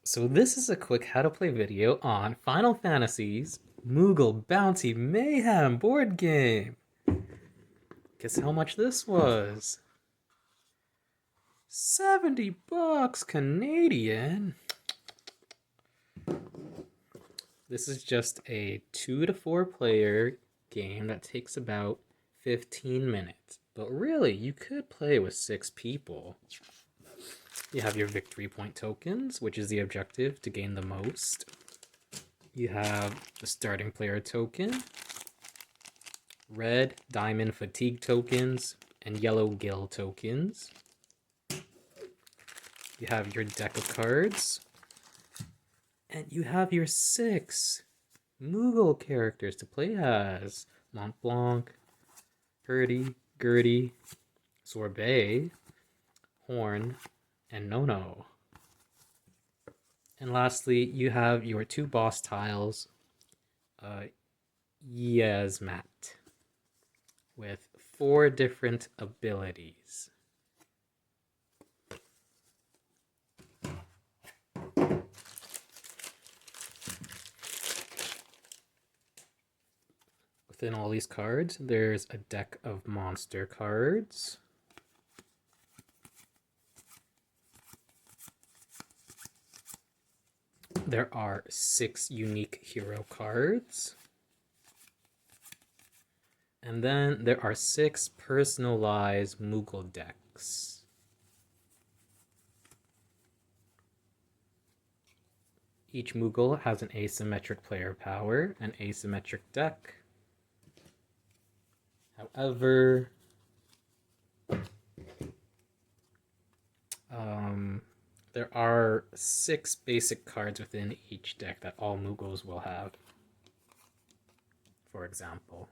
So this is a quick how to play video on Final Fantasy's Moogle Bounty Mayhem board game. Guess how much this was? $70 Canadian. This is just a 2 to 4 player game that takes about 15 minutes. But really, you could play with 6 people. You have your victory point tokens, which is the objective to gain the most. You have the starting player token, red diamond fatigue tokens, and yellow gill tokens. You have your deck of cards, and you have your 6 Moogle characters to play as: Mont Blanc, Purdy, Gertie, Sorbet, Horn, and Nono. And lastly, you have your 2 boss tiles, Yasmat, with 4 different abilities. Within all these cards, there's a deck of monster cards. There are 6 unique hero cards. And then there are 6 personalized Moogle decks. Each Moogle has an asymmetric player power, an asymmetric deck. However, there are 6 basic cards within each deck that all Moogles will have. For example,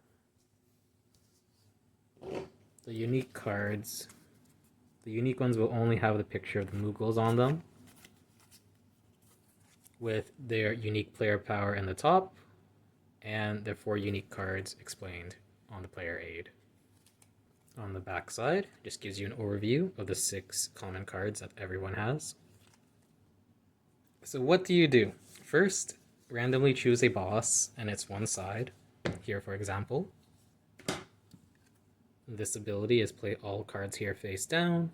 the unique cards, the unique ones will only have the picture of the Moogles on them, with their unique player power in the top, and their 4 unique cards explained on the player aid. On the back side, just gives you an overview of the 6 common cards that everyone has. So what do you do? First, randomly choose a boss and its one side. Here, for example. This ability is play all cards here face down.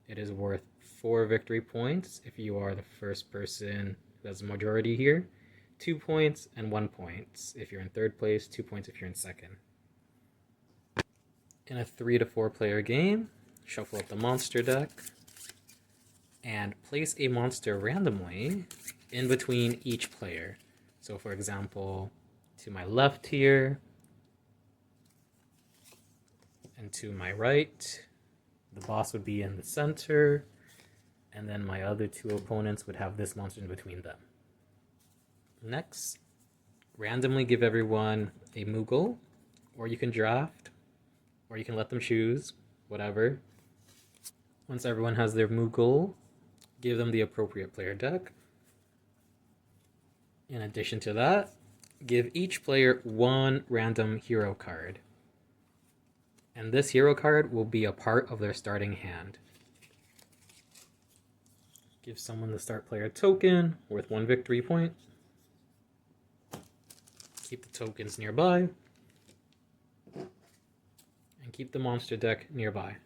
It is worth 4 victory points if you are the first person who has a majority here. 2 points and 1 point if you're in third place, 2 points if you're in second. In a 3 to 4 player game, shuffle up the monster deck and place a monster randomly in between each player. So for example, to my left here and to my right, the boss would be in the center, and then my other 2 opponents would have this monster in between them. Next, randomly give everyone a Moogle, or you can draft, or you can let them choose, whatever. Once everyone has their Moogle, give them the appropriate player deck. In addition to that, give each player 1 random hero card. And this hero card will be a part of their starting hand. Give someone the start player token worth 1 victory point. Keep the tokens nearby. And keep the monster deck nearby.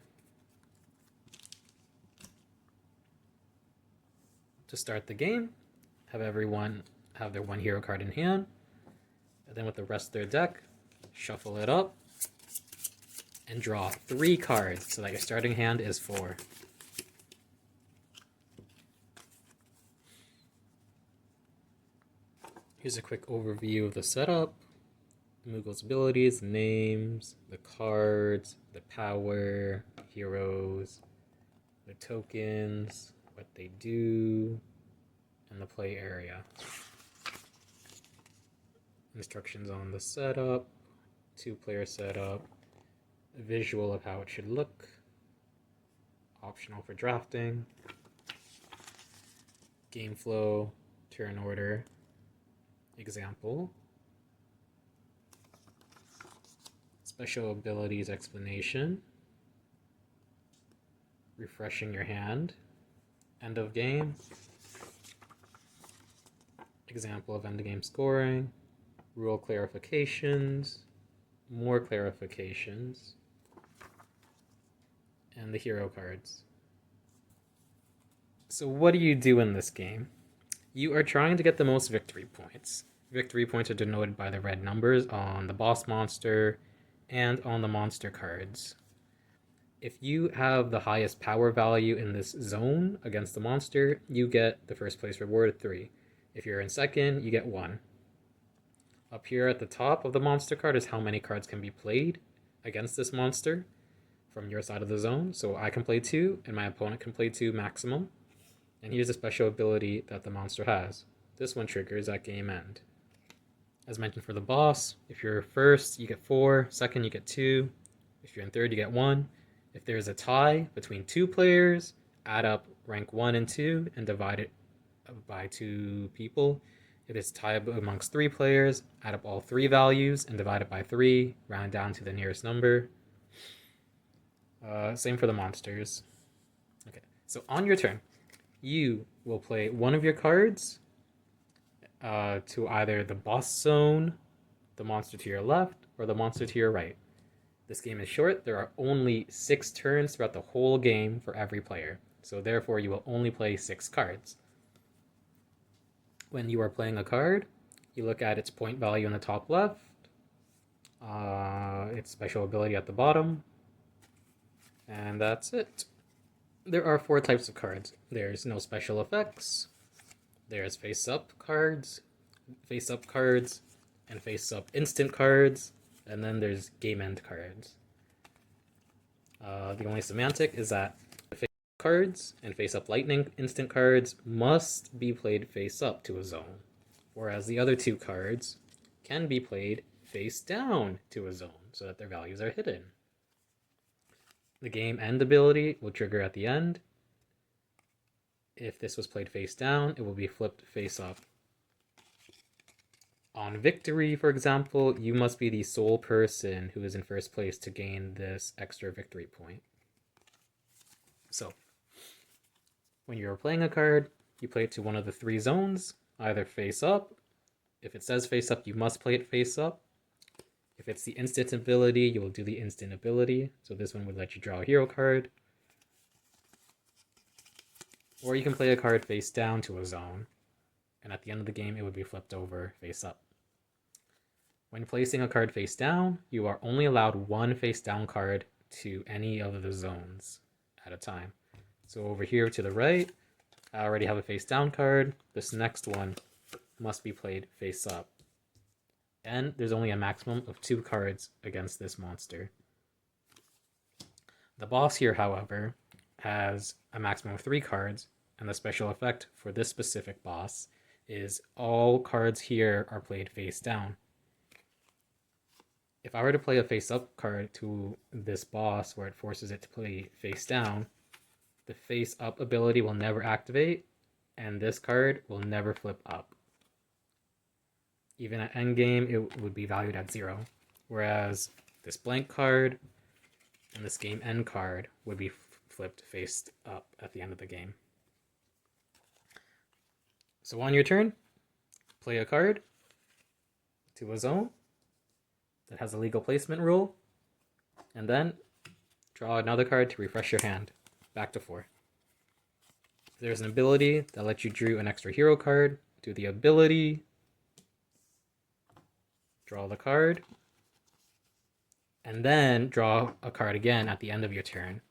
To start the game, have everyone have their 1 hero card in hand. And then with the rest of their deck, shuffle it up and draw 3 cards so that your starting hand is 4. Here's a quick overview of the setup. Moogle's abilities, names, the cards, the power, heroes, the tokens, what they do, and the play area. Instructions on the setup, 2-player setup, a visual of how it should look, optional for drafting, game flow, turn order, example, special abilities explanation, refreshing your hand, end of game, example of endgame scoring, rule clarifications, more clarifications, and the hero cards. So what do you do in this game? You are trying to get the most victory points. Victory points are denoted by the red numbers on the boss monster and on the monster cards. If you have the highest power value in this zone against the monster, you get the first place reward 3. If you're in second, you get 1. Up here at the top of the monster card is how many cards can be played against this monster from your side of the zone. So I can play 2, and my opponent can play 2 maximum. And here's a special ability that the monster has. This one triggers at game end. As mentioned for the boss, if you're first, you get 4, second, you get 2. If you're in third, you get 1. If there's a tie between 2 players, add up rank 1 and 2 and divide it by 2 people. If it's tied amongst 3 players, add up all 3 values and divide it by 3, round down to the nearest number. Same for the monsters. Okay, so on your turn, you will play one of your cards to either the boss zone, the monster to your left, or the monster to your right. This game is short. There are only 6 turns throughout the whole game for every player. So therefore, you will only play 6 cards. When you are playing a card, you look at its point value in the top left, its special ability at the bottom, and that's it. There are 4 types of cards. There's no special effects, there's face-up cards, and face-up instant cards, and then there's game-end cards. The only semantic is that face-up cards and face-up lightning instant cards must be played face-up to a zone, whereas the other 2 cards can be played face-down to a zone so that their values are hidden. The game-end ability will trigger at the end. If this was played face-down, it will be flipped face-up. On victory, for example, you must be the sole person who is in first place to gain this extra victory point. So, when you're playing a card, you play it to one of the 3 zones, either face-up. If it says face-up, you must play it face-up. If it's the instant ability, you will do the instant ability. So this one would let you draw a hero card. Or you can play a card face down to a zone, and at the end of the game, it would be flipped over face up. When placing a card face down, you are only allowed 1 face down card to any of the zones at a time. So over here to the right, I already have a face down card. This next one must be played face up. And there's only a maximum of 2 cards against this monster. The boss here, however, has a maximum of 3 cards, and the special effect for this specific boss is all cards here are played face down. If I were to play a face-up card to this boss where it forces it to play face down, the face-up ability will never activate, and this card will never flip up. Even at endgame, it would be valued at 0, whereas this blank card and this game end card would be flipped face up at the end of the game. So on your turn, play a card to a zone that has a legal placement rule, and then draw another card to refresh your hand, back to 4. If there's an ability that lets you draw an extra hero card, do the ability, draw the card, and then draw a card again at the end of your turn.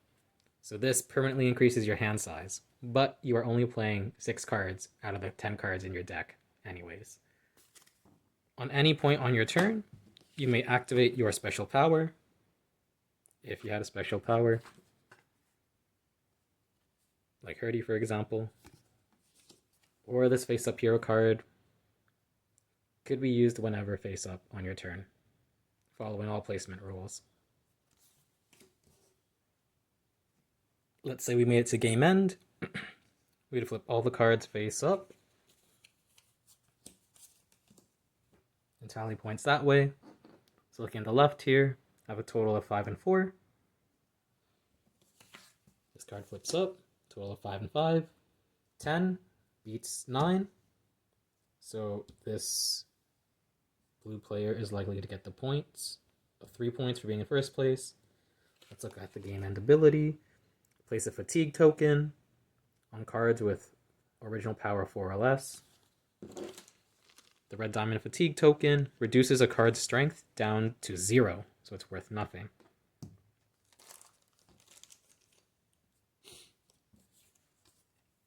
So this permanently increases your hand size, but you are only playing 6 cards out of the 10 cards in your deck anyways. On any point on your turn, you may activate your special power, if you had a special power, like Hurdy for example, or this face-up hero card could be used whenever face-up on your turn, following all placement rules. Let's say we made it to game end. We'd flip all the cards face up and tally points that way. So looking at the left here, I have a total of 5 and 4. This card flips up, total of 5 and 5. 10 beats 9. So this blue player is likely to get the points of 3 points for being in first place. Let's look at the game end ability. Place a fatigue token on cards with original power 4 or less. The red diamond fatigue token reduces a card's strength down to 0, so it's worth nothing.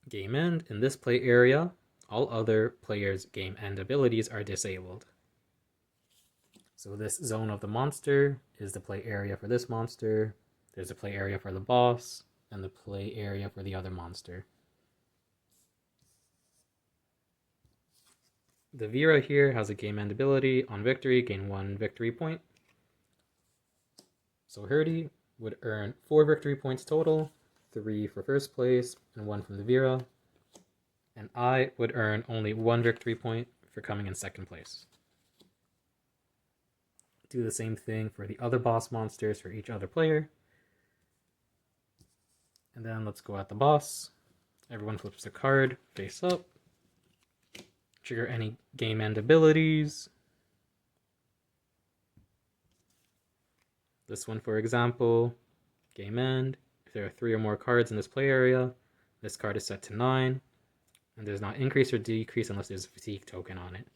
Game end. In this play area, all other players' game end abilities are disabled. So this zone of the monster is the play area for this monster. There's a play area for the boss, and the play area for the other monster. The Vera here has a game end ability. On victory, gain 1 victory point. So Herdy would earn 4 victory points total, 3 for first place, and 1 from the Vera. And I would earn only 1 victory point for coming in second place. Do the same thing for the other boss monsters for each other player. And then let's go at the boss. Everyone flips a card face up. Trigger any game end abilities. This one, for example, game end. If there are 3 or more cards in this play area, this card is set to 9, and does not increase or decrease unless there's a fatigue token on it.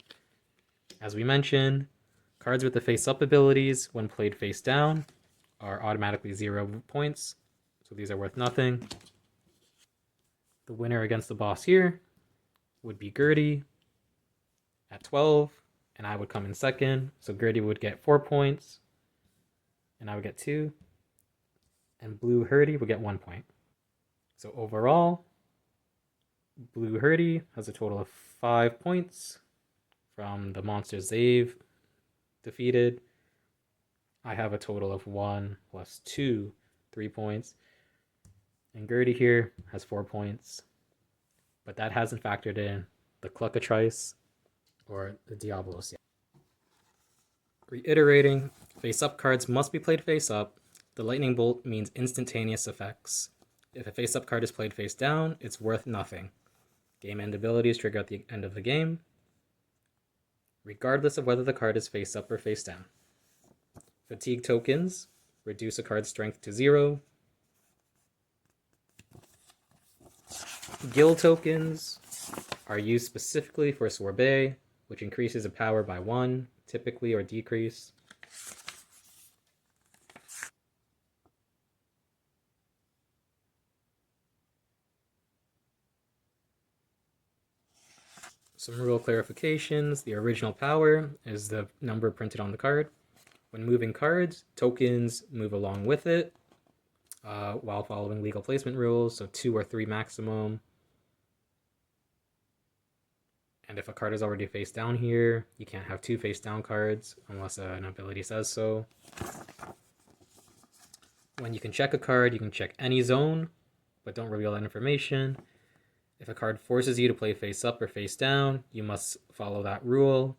As we mentioned, cards with the face-up abilities, when played face down, are automatically 0 points, so these are worth nothing. The winner against the boss here would be Gertie at 12, and I would come in second, so Gertie would get 4 points, and I would get 2, and Blue Herdy would get 1 point. So overall, Blue Herdy has a total of 5 points from the monsters they've defeated. I have a total of 1 plus 2, 3 points. And Gertie here has 4 points. But that hasn't factored in the Cluckatrice or the Diablos yet. Reiterating, face-up cards must be played face-up. The Lightning Bolt means instantaneous effects. If a face-up card is played face down, it's worth nothing. Game end abilities trigger at the end of the game, regardless of whether the card is face up or face down. Fatigue tokens reduce a card's strength to 0. Guild tokens are used specifically for Sorbet, which increases a power by 1, typically, or decrease. Some rule clarifications. The original power is the number printed on the card. When moving cards, tokens move along with it while following legal placement rules, so 2 or 3 maximum. And if a card is already face down here, you can't have 2 face down cards unless an ability says so. When you can check a card, you can check any zone, but don't reveal that information. If a card forces you to play face up or face down, you must follow that rule.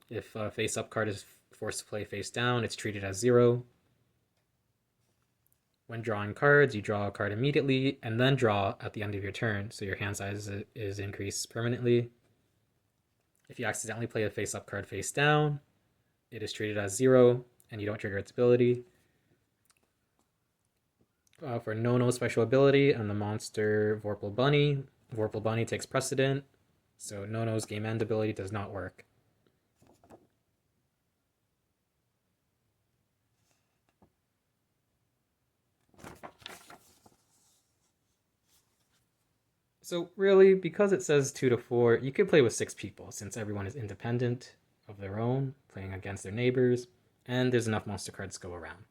If a face up card is forced to play face down, it's treated as 0. When drawing cards, you draw a card immediately and then draw at the end of your turn, so your hand size is increased permanently. If you accidentally play a face up card face down, it is treated as 0 and you don't trigger its ability. For no special ability and the monster Vorpal Bunny takes precedent, so Nono's game end ability does not work. So really, because it says 2 to 4, you could play with 6 people, since everyone is independent of their own, playing against their neighbors, and there's enough monster cards to go around.